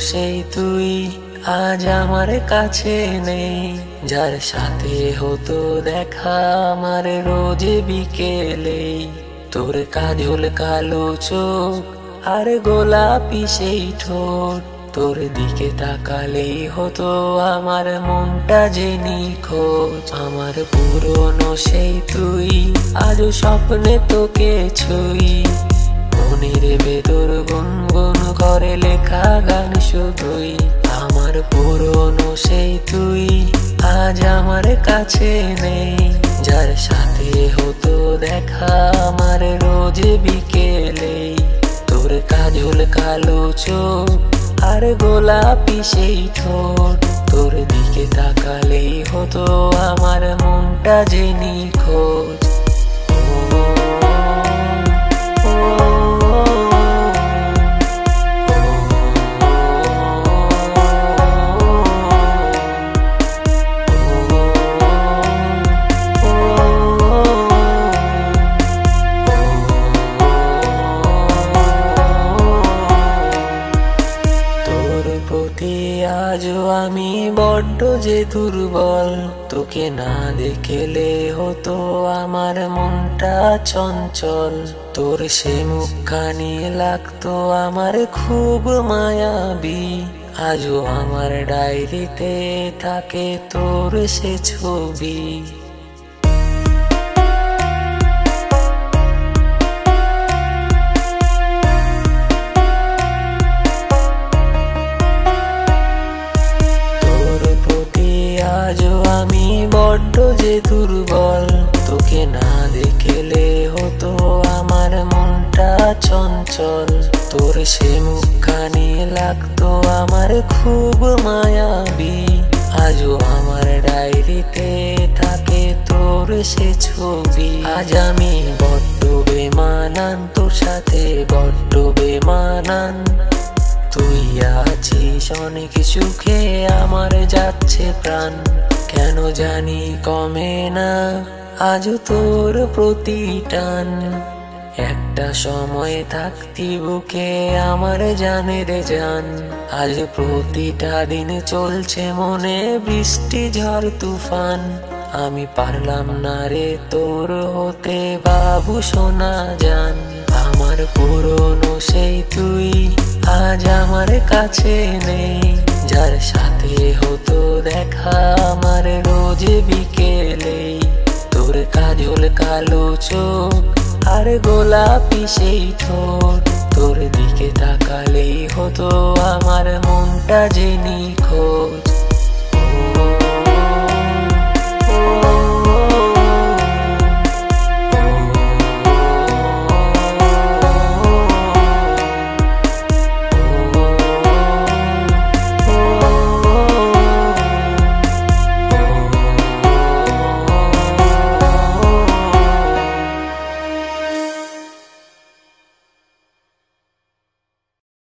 সেই তুই আজ আমার কাছে নেই। যার সাথে হতো দেখা আমার রোজ বিকেলে, তোর কাজল কালো চোখ আর গোলাপি সেই ঠোঁট, তোর দিকে তাকালেই হতো আমার মনটা যে নিখোঁজ। আমার পুরনো সেই তুই আজ স্বপ্নে তোকে ছুঁই, মনের ভেতর গুনগুন করে লেখা গান শুধুই। আমার পুরনো সেই তুই আজ আমার কাছে নেই। যার সাথে হতো দেখা আমার রোজ বিকেলে, তোর কাজল কালো চোখ আর গোলাপি সেই ঠোঁট, তোর দিকে তাকালেই হতো আমার মনটা যে নিখোঁজ। আজও আমি বড্ড যে দুর্বল, তোকে না দেখলে হতো আমার মনটা চঞ্চল। তোর সে মুখখানি লাগতো আমার খুব মায়াবী, আজও আমার ডায়েরিতে থাকে তোর সে ছবি। আজও আমি বড্ড যে দুর্বল, তোকে না দেখলে হতো আমার মনটা চঞ্চল। তোর সে মুখখানি লাগতো আমার খুব মায়াবী, আজও আমার ডায়েরিতে থাকে তোর সে ছবি। আজ আমি বড্ড বেমানান, তোর সাথে বড্ড বেমানান। তুই আছিস অনেক সুখে, আমার যাচ্ছে প্রাণ, কেন জানি কমে না আজও তোর প্রতি টান। একটা সময় থাকতি বুকে আমার জানের জান, আজ প্রতিটা দিন চলছে মনে বৃষ্টি ঝড় তুফান। আমি পারলাম না রে তোর হতে বাবু সোনা জান। আমার পুরনো সেই তুই আজ আমার কাছে নেই। যার সাথে হতো দেখা আমার রোজ বিকেলে, তোর কাজল কালো চোখ আর গোলাপি সেই ঠোঁট, তোর দিকে তাকালেই হতো আমার মনটা যে নিখোঁজ।